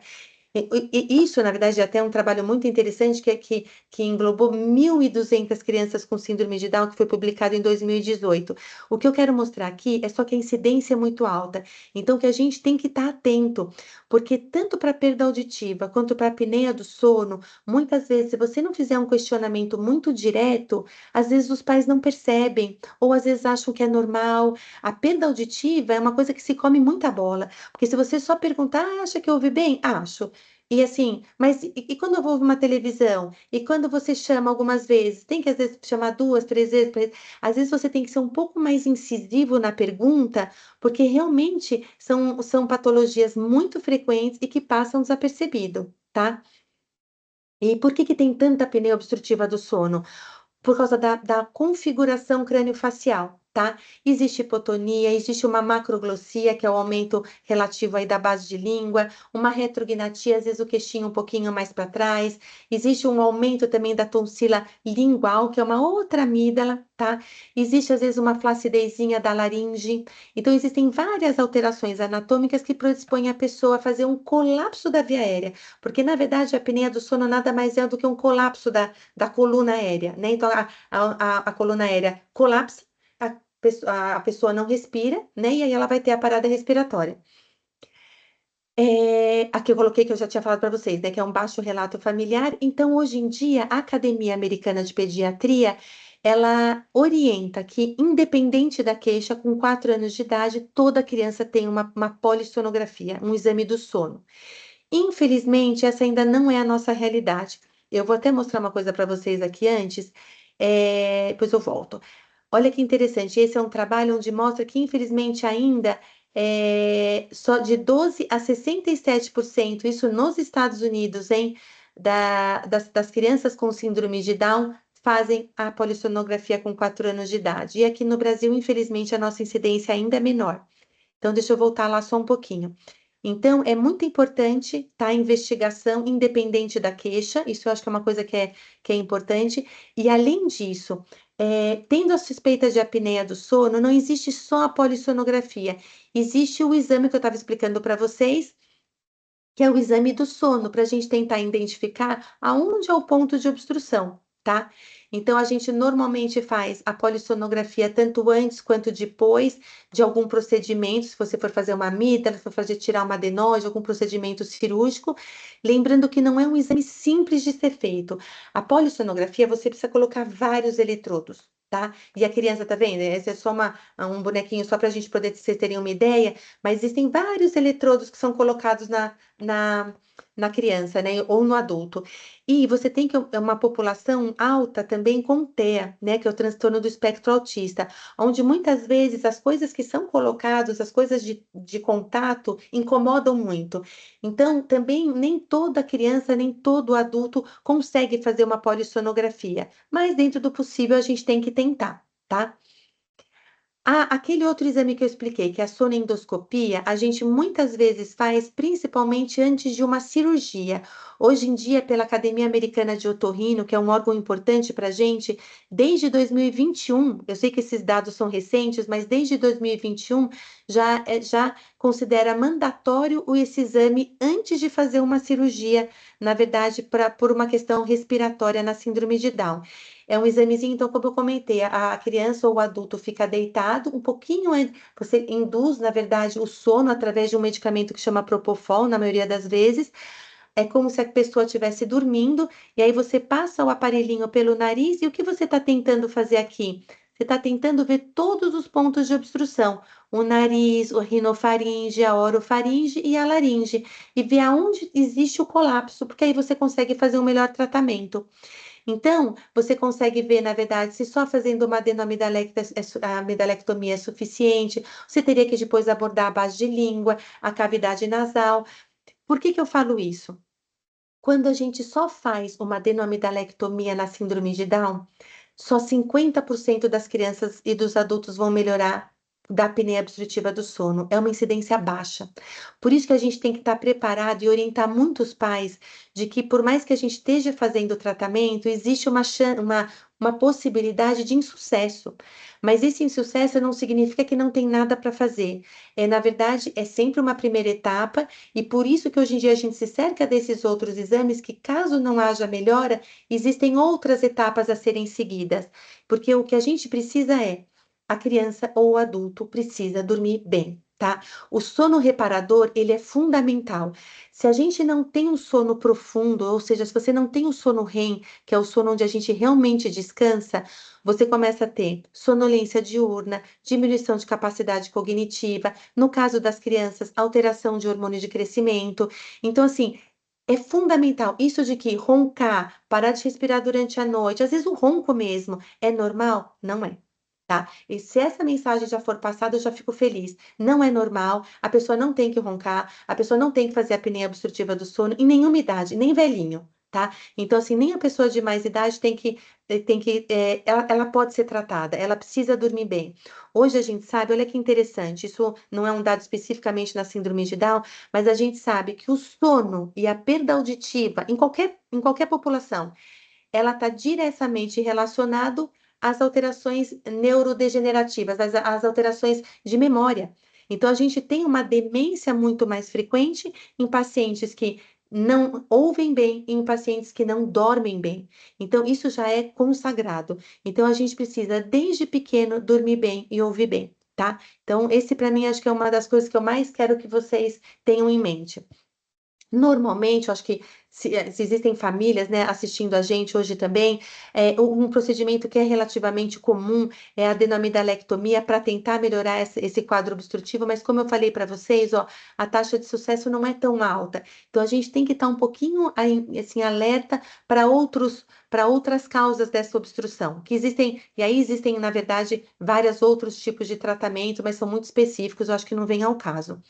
Isso, na verdade, é até um trabalho muito interessante que englobou 1.200 crianças com síndrome de Down, que foi publicado em 2018. O que eu quero mostrar aqui é só que a incidência é muito alta, então que a gente tem que estar atento, porque tanto para perda auditiva quanto para apneia do sono, muitas vezes, se você não fizer um questionamento muito direto, às vezes os pais não percebem, ou às vezes acham que é normal. A perda auditiva é uma coisa que se come muita bola, porque se você só perguntar, acha que eu ouvi bem? Acho. E assim, mas e quando eu vou ver uma televisão? E quando você chama algumas vezes? Tem que às vezes chamar duas, três vezes? Às vezes você tem que ser um pouco mais incisivo na pergunta, porque realmente são patologias muito frequentes e que passam desapercebido, tá? E por que que tem tanta apneia obstrutiva do sono? por causa da configuração crâniofacial, tá? Existe hipotonia, existe uma macroglossia, que é o aumento relativo aí da base de língua, uma retrognatia, às vezes o queixinho um pouquinho mais para trás, existe um aumento também da tonsila lingual, que é uma outra amígdala, tá? Existe às vezes uma flacidezinha da laringe. Então existem várias alterações anatômicas que predispõem a pessoa a fazer um colapso da via aérea, porque na verdade a apneia do sono nada mais é do que um colapso da coluna aérea, né? Então, a coluna aérea colapsa, a pessoa não respira, né? E aí ela vai ter a parada respiratória. Aqui eu coloquei que eu já tinha falado para vocês, né? Que é um baixo relato familiar. Então, hoje em dia, a Academia Americana de Pediatria, ela orienta que, independente da queixa, com 4 anos de idade, toda criança tem uma polissonografia, um exame do sono. Infelizmente, essa ainda não é a nossa realidade. Eu vou até mostrar uma coisa para vocês aqui antes, depois eu volto. Olha que interessante, esse é um trabalho onde mostra que, infelizmente, ainda só de 12 a 67%, isso nos Estados Unidos, hein, das crianças com síndrome de Down fazem a polissonografia com 4 anos de idade. E aqui no Brasil, infelizmente, a nossa incidência ainda é menor. Então, deixa eu voltar lá só um pouquinho. Então, é muito importante, tá, a investigação independente da queixa, isso eu acho que é uma coisa que é importante, e além disso, tendo a suspeita de apneia do sono, não existe só a polissonografia, existe o exame que eu estava explicando para vocês, que é o exame do sono, para a gente tentar identificar aonde é o ponto de obstrução, tá? Então, a gente normalmente faz a polissonografia tanto antes quanto depois de algum procedimento, se você for fazer uma amígdala, se for fazer tirar uma adenoide, algum procedimento cirúrgico, lembrando que não é um exame simples de ser feito. A polissonografia, você precisa colocar vários eletrodos, tá? E a criança, tá vendo? Esse é só um bonequinho só para a gente poder, vocês terem uma ideia, mas existem vários eletrodos que são colocados na, na criança, né, ou no adulto. E você tem que uma população alta também com TEA, né, que é o transtorno do espectro autista, onde muitas vezes as coisas que são colocadas, as coisas de contato, incomodam muito. Então, também nem toda criança, nem todo adulto consegue fazer uma polissonografia, mas dentro do possível a gente tem que tentar, tá? Ah, aquele outro exame que eu expliquei, que é a sonoendoscopia, a gente muitas vezes faz principalmente antes de uma cirurgia. Hoje em dia, pela Academia Americana de Otorrino, que é um órgão importante para a gente, desde 2021, eu sei que esses dados são recentes, mas desde 2021 já considera mandatório esse exame antes de fazer uma cirurgia, na verdade, por uma questão respiratória na síndrome de Down. É um examezinho, então, como eu comentei, a criança ou o adulto fica deitado, um pouquinho antes, você induz, na verdade, o sono através de um medicamento que chama Propofol, na maioria das vezes. É como se a pessoa estivesse dormindo, e aí você passa o aparelhinho pelo nariz, e o que você está tentando fazer aqui? Você está tentando ver todos os pontos de obstrução, o nariz, o rinofaringe, a orofaringe e a laringe, e ver aonde existe o colapso, porque aí você consegue fazer um melhor tratamento. Então, você consegue ver, na verdade, se só fazendo uma a amidalectomia é suficiente, você teria que depois abordar a base de língua, a cavidade nasal. Por que que eu falo isso? Quando a gente só faz uma adenoamidalectomia na síndrome de Down, só 50% das crianças e dos adultos vão melhorar da apneia obstrutiva do sono. É uma incidência baixa. Por isso que a gente tem que estar preparado e orientar muitos pais de que, por mais que a gente esteja fazendo o tratamento, existe uma possibilidade de insucesso. Mas esse insucesso não significa que não tem nada para fazer. Na verdade, é sempre uma primeira etapa, e por isso que hoje em dia a gente se cerca desses outros exames que, caso não haja melhora, existem outras etapas a serem seguidas, porque o que a gente precisa a criança ou o adulto precisa dormir bem, tá? O sono reparador, ele é fundamental. Se a gente não tem um sono profundo, ou seja, se você não tem o sono REM, que é o sono onde a gente realmente descansa, você começa a ter sonolência diurna, diminuição de capacidade cognitiva, no caso das crianças, alteração de hormônio de crescimento. Então, assim, é fundamental. Isso de que roncar, parar de respirar durante a noite, às vezes o ronco mesmo, é normal? Não é. Tá? E se essa mensagem já for passada, eu já fico feliz. Não é normal, a pessoa não tem que roncar, a pessoa não tem que fazer a apneia obstrutiva do sono em nenhuma idade, nem velhinho, tá? Então, assim, nem a pessoa de mais idade ela pode ser tratada, ela precisa dormir bem. Hoje a gente sabe, olha que interessante, isso não é um dado especificamente na síndrome de Down, mas a gente sabe que o sono e a perda auditiva em qualquer população, ela está diretamente relacionado às alterações neurodegenerativas, às alterações de memória. Então, a gente tem uma demência muito mais frequente em pacientes que não ouvem bem e em pacientes que não dormem bem. Então, isso já é consagrado. Então, a gente precisa, desde pequeno, dormir bem e ouvir bem, tá? Então, esse para mim acho que é uma das coisas que eu mais quero que vocês tenham em mente. Normalmente, eu acho que se existem famílias, né, assistindo a gente hoje também, um procedimento que é relativamente comum é a adenomidalectomia para tentar melhorar esse quadro obstrutivo, mas como eu falei para vocês, ó, a taxa de sucesso não é tão alta. Então, a gente tem que estar um pouquinho assim, alerta para outras causas dessa obstrução, que existem, e aí existem, na verdade, vários outros tipos de tratamento, mas são muito específicos, eu acho que não vem ao caso.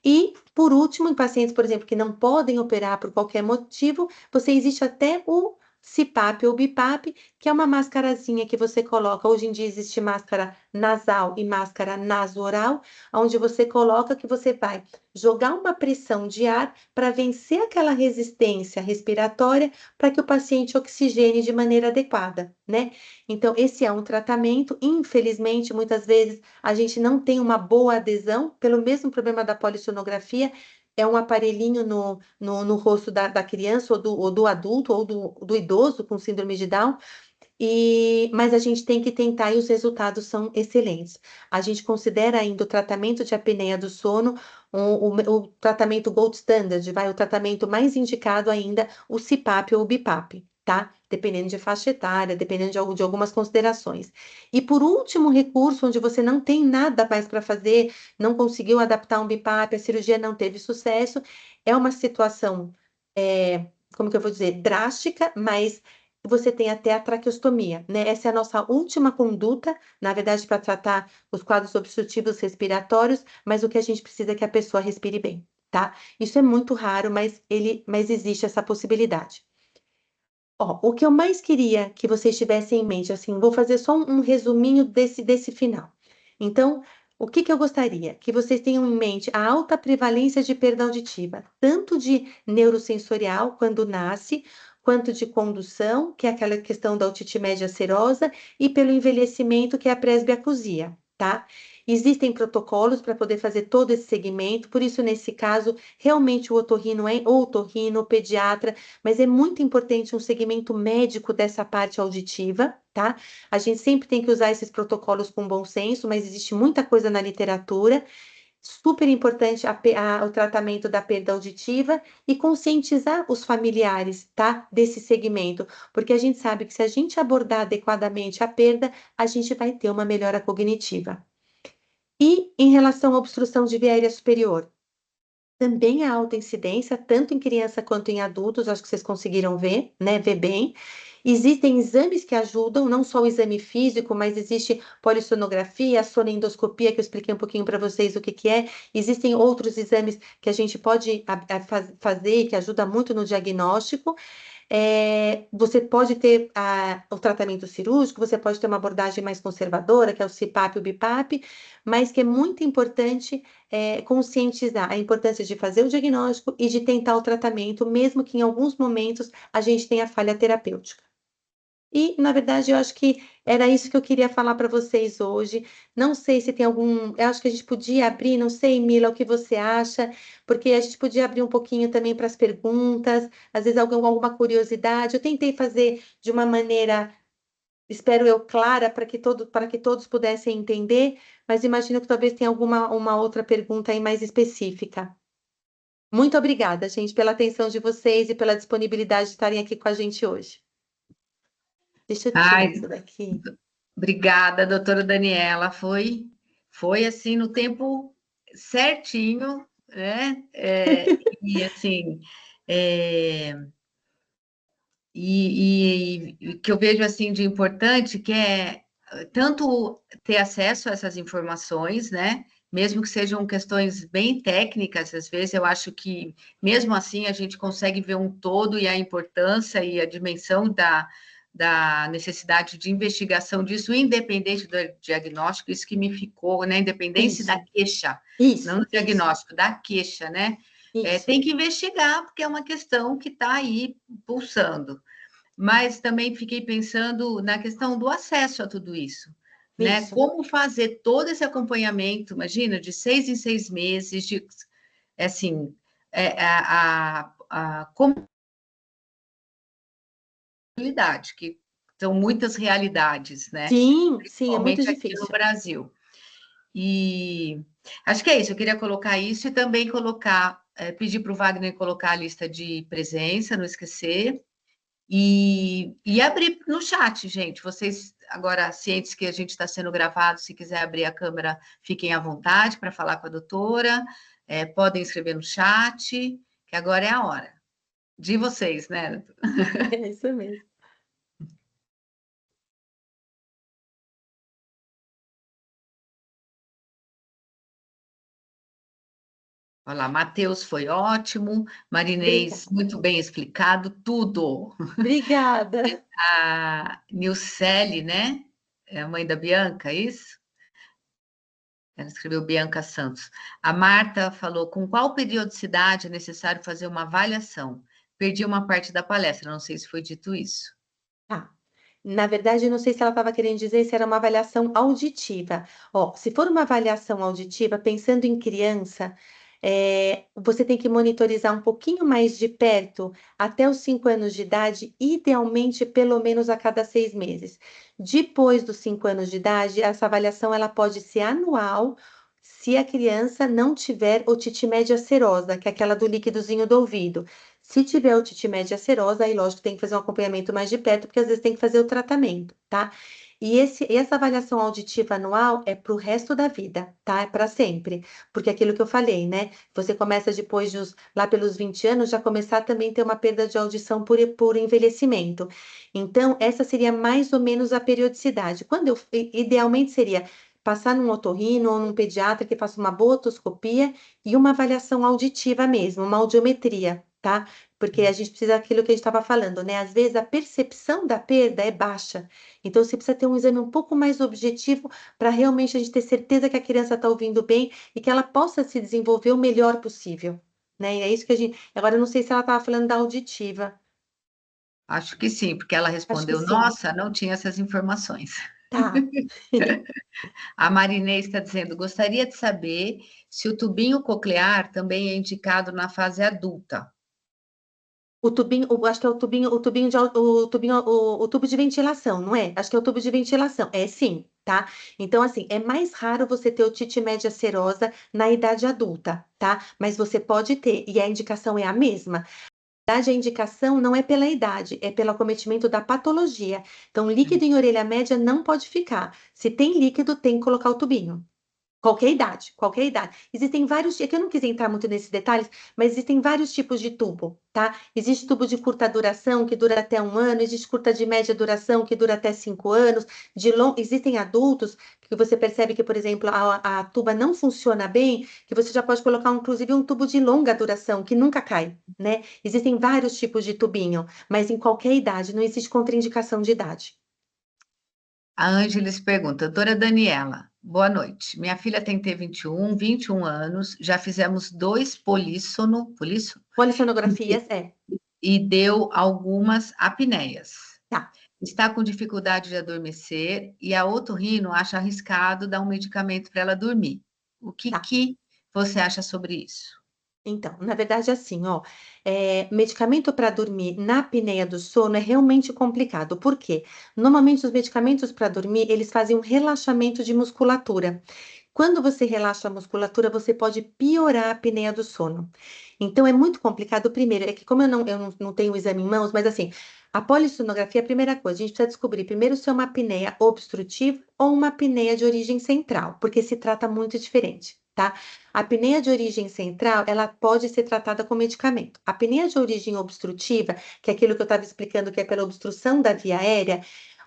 E, por último, em pacientes, por exemplo, que não podem operar por qualquer motivo, você existe até o CPAP ou BIPAP, que é uma mascarazinha que você coloca. Hoje em dia existe máscara nasal e máscara nasoral, onde você coloca que você vai jogar uma pressão de ar para vencer aquela resistência respiratória para que o paciente oxigene de maneira adequada, né? Então, esse é um tratamento. Infelizmente, muitas vezes a gente não tem uma boa adesão, pelo mesmo problema da polissonografia, é um aparelhinho no rosto da criança, ou do adulto, ou do idoso com síndrome de Down, mas a gente tem que tentar e os resultados são excelentes. A gente considera ainda o tratamento de apneia do sono o tratamento gold standard, o tratamento mais indicado ainda, o CPAP ou o BIPAP, tá? Dependendo de faixa etária, dependendo de algumas considerações. E por último recurso, onde você não tem nada mais para fazer, não conseguiu adaptar um BIPAP, a cirurgia não teve sucesso, é uma situação, como que eu vou dizer, drástica, mas você tem até a traqueostomia, né? Essa é a nossa última conduta, na verdade, para tratar os quadros obstrutivos respiratórios, mas o que a gente precisa é que a pessoa respire bem, tá? Isso é muito raro, mas existe essa possibilidade. Ó, o que eu mais queria que vocês tivessem em mente, assim, vou fazer só um resuminho desse final. Então, o que eu gostaria? Que vocês tenham em mente a alta prevalência de perda auditiva, tanto de neurosensorial, quando nasce, quanto de condução, que é aquela questão da otite média serosa, e pelo envelhecimento, que é a presbiacusia, tá? Existem protocolos para poder fazer todo esse segmento, por isso, nesse caso, realmente o otorrino ou otorrino, o pediatra, mas é muito importante um segmento médico dessa parte auditiva, tá? A gente sempre tem que usar esses protocolos com bom senso, mas existe muita coisa na literatura. Super importante o tratamento da perda auditiva e conscientizar os familiares, tá? Desse segmento, porque a gente sabe que se a gente abordar adequadamente a perda, a gente vai ter uma melhora cognitiva. E em relação à obstrução de via aérea superior, também há alta incidência, tanto em criança quanto em adultos, acho que vocês conseguiram ver, né? Ver bem. Existem exames que ajudam, não só o exame físico, mas existe polissonografia, a sonendoscopia, que eu expliquei um pouquinho para vocês o que que é. Existem outros exames que a gente pode fazer e que ajuda muito no diagnóstico. Você pode ter o tratamento cirúrgico, você pode ter uma abordagem mais conservadora, que é o CPAP e o BIPAP, mas que é muito importante conscientizar a importância de fazer o diagnóstico e de tentar o tratamento, mesmo que em alguns momentos a gente tenha falha terapêutica. E, na verdade, eu acho que era isso que eu queria falar para vocês hoje. Não sei se tem algum. Eu acho que a gente podia abrir, não sei, Mila, o que você acha, porque a gente podia abrir um pouquinho também para as perguntas, às vezes alguma curiosidade. Eu tentei fazer de uma maneira, espero eu, clara, para que todos pudessem entender, mas imagino que talvez tenha uma outra pergunta aí mais específica. Muito obrigada, gente, pela atenção de vocês e pela disponibilidade de estarem aqui com a gente hoje. Deixa eu tirar Ai, isso daqui. obrigada, doutora Daniela. Foi assim no tempo certinho, né? E assim, é, e que eu vejo assim de importante que é tanto ter acesso a essas informações, né? mesmo que sejam questões bem técnicas, às vezes eu acho que, mesmo assim, a gente consegue ver um todo e a importância e a dimensão da necessidade de investigação disso, independente do diagnóstico, isso que me ficou, né? Independência da Isso, queixa, não isso, do isso, diagnóstico, da queixa, né? isso, Tem que investigar, porque é uma questão que está aí pulsando. Mas também fiquei pensando na questão do acesso a tudo isso, né? isso. Como fazer todo esse acompanhamento, imagina, de 6 em 6 meses, de assim, a comunidade, que são muitas realidades, né? Sim, sim, é muito Principalmente aqui no difícil. Brasil. E acho que é isso, eu queria colocar isso e também colocar, pedir para o Wagner colocar a lista de presença, não esquecer. E abrir no chat, gente. Vocês, agora, cientes que a gente está sendo gravado, se quiser abrir a câmera, fiquem à vontade para falar com a doutora. Podem escrever no chat, que agora é a hora. De vocês, né? É isso mesmo. Olha lá, Matheus foi ótimo, Marinês, Obrigada. muito bem explicado, tudo. Obrigada. A Nilcele, né? É a mãe da Bianca, é isso? Ela escreveu Bianca Santos. A Marta falou: com qual periodicidade é necessário fazer uma avaliação? Perdi uma parte da palestra, não sei se foi dito isso. Tá. Na verdade, não sei se ela estava querendo dizer se era uma avaliação auditiva. Ó, se for uma avaliação auditiva, pensando em criança, você tem que monitorizar um pouquinho mais de perto até os 5 anos de idade, idealmente pelo menos a cada 6 meses. Depois dos 5 anos de idade, essa avaliação ela pode ser anual, se a criança não tiver otite média serosa, que é aquela do líquidozinho do ouvido. Se tiver otite média serosa, aí lógico tem que fazer um acompanhamento mais de perto, porque às vezes tem que fazer o tratamento, tá? E essa avaliação auditiva anual é para o resto da vida, tá? É para sempre. Porque é aquilo que eu falei, né? Você começa depois lá pelos 20 anos, já começar a também ter uma perda de audição por envelhecimento. Então, essa seria mais ou menos a periodicidade. Idealmente seria passar num otorrino ou num pediatra que faça uma boa otoscopia e uma avaliação auditiva mesmo, uma audiometria, tá? Porque a gente precisa daquilo que a gente estava falando, né? Às vezes a percepção da perda é baixa. Então, você precisa ter um exame um pouco mais objetivo para realmente a gente ter certeza que a criança está ouvindo bem e que ela possa se desenvolver o melhor possível, né? E é isso que a gente. Agora, eu não sei se ela estava falando da auditiva. Acho que sim, porque ela Acho que respondeu: sim. nossa, não tinha essas informações. Tá. A Marinês está dizendo: gostaria de saber se o tubinho coclear também é indicado na fase adulta. O tubinho, acho que é o tubinho o tubo de ventilação, não é? Acho que é o tubo de ventilação. É sim, tá? Então, assim, é mais raro você ter otite média serosa na idade adulta, tá? Mas você pode ter, e a indicação é a mesma. Na verdade, a indicação não é pela idade, é pelo acometimento da patologia. Então, líquido em orelha média não pode ficar. Se tem líquido, tem que colocar o tubinho. Qualquer idade, qualquer idade. Existem vários, é que eu não quis entrar muito nesses detalhes, mas existem vários tipos de tubo, tá? Existe tubo de curta duração, que dura até 1 ano, existe curta de média duração, que dura até 5 anos, existem adultos que você percebe que, por exemplo, a tuba não funciona bem, que você já pode colocar, inclusive, um tubo de longa duração, que nunca cai, né? Existem vários tipos de tubinho, mas em qualquer idade, não existe contraindicação de idade. A Ângeles pergunta: doutora Daniela, boa noite. Minha filha tem T21 anos, já fizemos 2 políssono, Polissonografias, e deu algumas apneias. tá, Está com dificuldade de adormecer e a otorrino acha arriscado dar um medicamento para ela dormir. O que, tá. que você acha sobre isso? Então, na verdade, assim, ó, medicamento para dormir na apneia do sono é realmente complicado. Por quê? Normalmente, os medicamentos para dormir, eles fazem um relaxamento de musculatura. Quando você relaxa a musculatura, você pode piorar a apneia do sono. Então, é muito complicado. Primeiro, é que como eu não tenho o exame em mãos, mas assim, a polissonografia é a primeira coisa. A gente precisa descobrir primeiro se é uma apneia obstrutiva ou uma apneia de origem central, porque se trata muito diferente, tá? A apneia de origem central, ela pode ser tratada com medicamento. A apneia de origem obstrutiva, que é aquilo que eu estava explicando, que é pela obstrução da via aérea,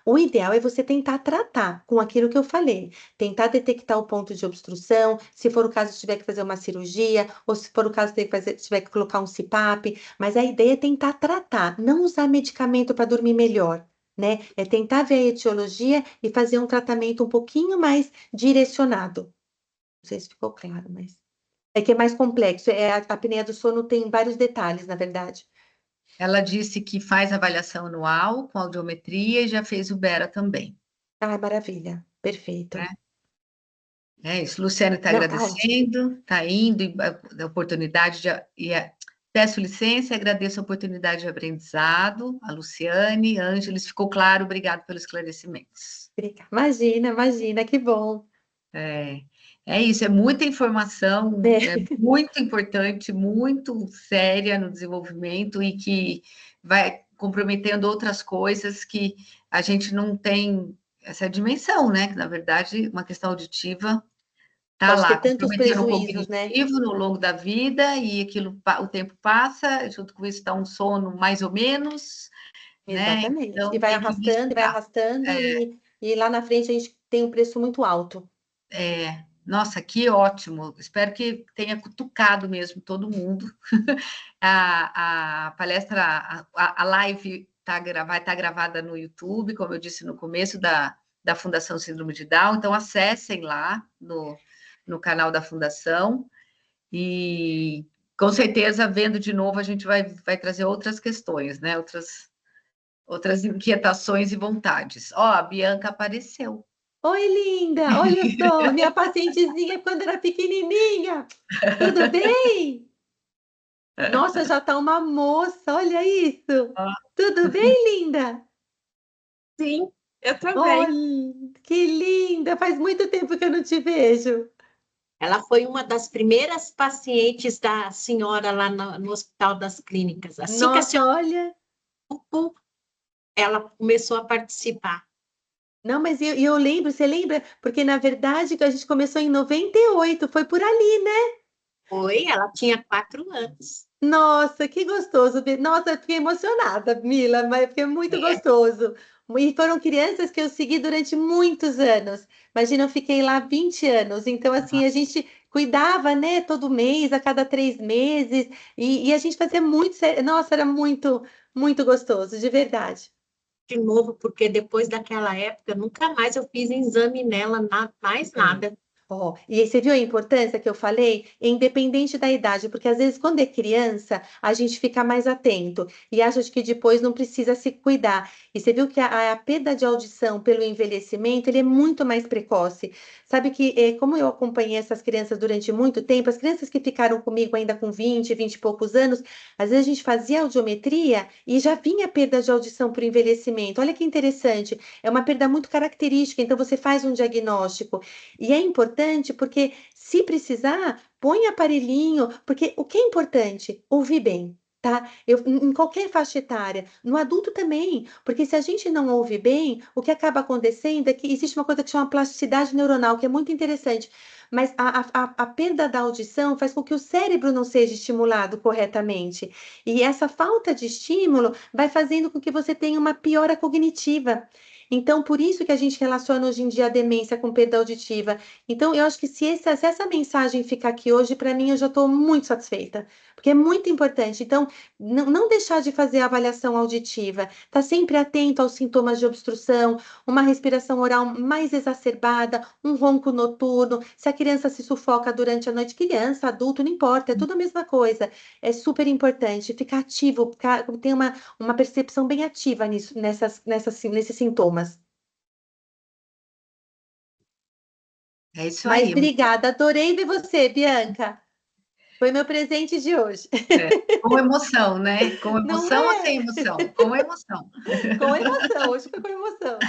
O ideal é você tentar tratar com aquilo que eu falei, tentar detectar o ponto de obstrução, se for o caso, tiver que fazer uma cirurgia, ou se for o caso, tiver que colocar um CPAP, mas a ideia é tentar tratar, não usar medicamento para dormir melhor, né? É tentar ver a etiologia e fazer um tratamento um pouquinho mais direcionado. Não sei se ficou claro, mas é que é mais complexo. A apneia do sono tem vários detalhes, na verdade. Ela disse que faz avaliação anual com audiometria e já fez o Bera também. Ah, maravilha. Perfeito. Né? É isso. Luciano está Não, tá ótimo. agradecendo, está indo, a oportunidade peço licença e agradeço a oportunidade de aprendizado. A Luciane, Ângeles, ficou claro, obrigado pelos esclarecimentos. Imagina, imagina, que bom. É isso, é muita informação, é É, muito importante, muito séria no desenvolvimento e que vai comprometendo outras coisas que a gente não tem essa dimensão, né? Que, na verdade, uma questão auditiva está pode ter lá, tantos comprometendo o prejuízos, né? cognitivo no longo da vida e aquilo, o tempo passa, junto com isso dá um sono mais ou menos, né? Exatamente. E Então tem que vai misturar. arrastando, e lá na frente a gente tem um preço muito alto. Nossa, que ótimo. Espero que tenha cutucado mesmo todo mundo. A palestra, a live vai estar gravada no YouTube, como eu disse no começo, da Fundação Síndrome de Down. Então, acessem lá no canal da Fundação. E, com certeza, vendo de novo, a gente vai trazer outras questões, né? Outras inquietações e vontades. Ó, a Bianca apareceu. Oi, linda! Olha só, minha pacientezinha quando era pequenininha. Tudo bem? Nossa, já tá uma moça, olha isso. Tudo bem, linda? Sim, eu também. Olha, que linda! Faz muito tempo que eu não te vejo. Ela foi uma das primeiras pacientes da senhora lá no Hospital das Clínicas. Assim que a Nossa, senhora, olha. ela começou a participar. Não, mas eu lembro, você lembra? Porque na verdade que a gente começou em 98, foi por ali, né? Foi, ela tinha 4 anos. Nossa, que gostoso. Nossa, eu fiquei emocionada, Mila, mas fiquei muito É, gostoso. E foram crianças que eu segui durante muitos anos. Imagina, eu fiquei lá 20 anos. Então, assim, a gente cuidava, né, todo mês, a cada 3 meses, e a gente fazia muito. Nossa, era muito, muito gostoso, de verdade. de novo, porque depois daquela época, nunca mais eu fiz exame nela, mais É. nada. Ó, e aí você viu a importância que eu falei? Independente da idade, porque às vezes quando é criança, a gente fica mais atento e acha que depois não precisa se cuidar. E você viu que a perda de audição pelo envelhecimento, ele é muito mais precoce. Sabe que, como eu acompanhei essas crianças durante muito tempo, as crianças que ficaram comigo ainda com 20 e poucos anos, às vezes a gente fazia audiometria e já vinha perda de audição por envelhecimento. Olha que interessante, é uma perda muito característica, então você faz um diagnóstico. E é importante porque, se precisar, põe aparelhinho, porque o que é importante? Ouvir bem. Tá? Em qualquer faixa etária, no adulto também, porque se a gente não ouve bem, o que acaba acontecendo é que existe uma coisa que chama plasticidade neuronal, que é muito interessante, mas a perda da audição faz com que o cérebro não seja estimulado corretamente, e essa falta de estímulo vai fazendo com que você tenha uma piora cognitiva. Então, por isso que a gente relaciona hoje em dia a demência com perda auditiva. Então, eu acho que se essa mensagem ficar aqui hoje, para mim, eu já estou muito satisfeita, porque é muito importante. Então, não deixar de fazer a avaliação auditiva, tá sempre atento aos sintomas de obstrução, uma respiração oral mais exacerbada, um ronco noturno, se a criança se sufoca durante a noite, criança, adulto, não importa, é tudo a mesma coisa. É super importante ficar ativo, ter uma percepção bem ativa nisso, nesses sintomas. É isso Mas aí. obrigada, adorei ver você, Bianca. Foi meu presente de hoje. Com emoção, né? Com Não emoção ou é? sem emoção? Com emoção. Com emoção, hoje foi com emoção.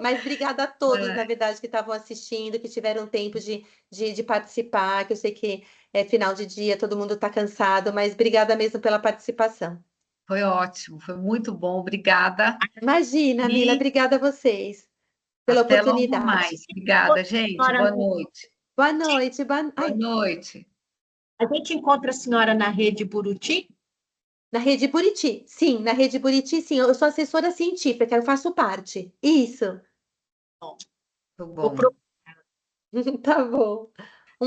Mas obrigada a todos, na verdade, que estavam assistindo, que tiveram tempo de participar, que eu sei que é final de dia, todo mundo está cansado, mas obrigada mesmo pela participação. Foi ótimo, foi muito bom, obrigada. Imagina, Mila, E obrigada a vocês pela até logo oportunidade. mais. Obrigada, gente. Boa noite. Boa noite. Boa Ai, noite. A gente encontra a senhora na rede Buriti? Na Rede Buriti, sim, na Rede Buriti, sim. Eu sou assessora científica, eu faço parte. Isso. Muito Vou bom. Tá bom.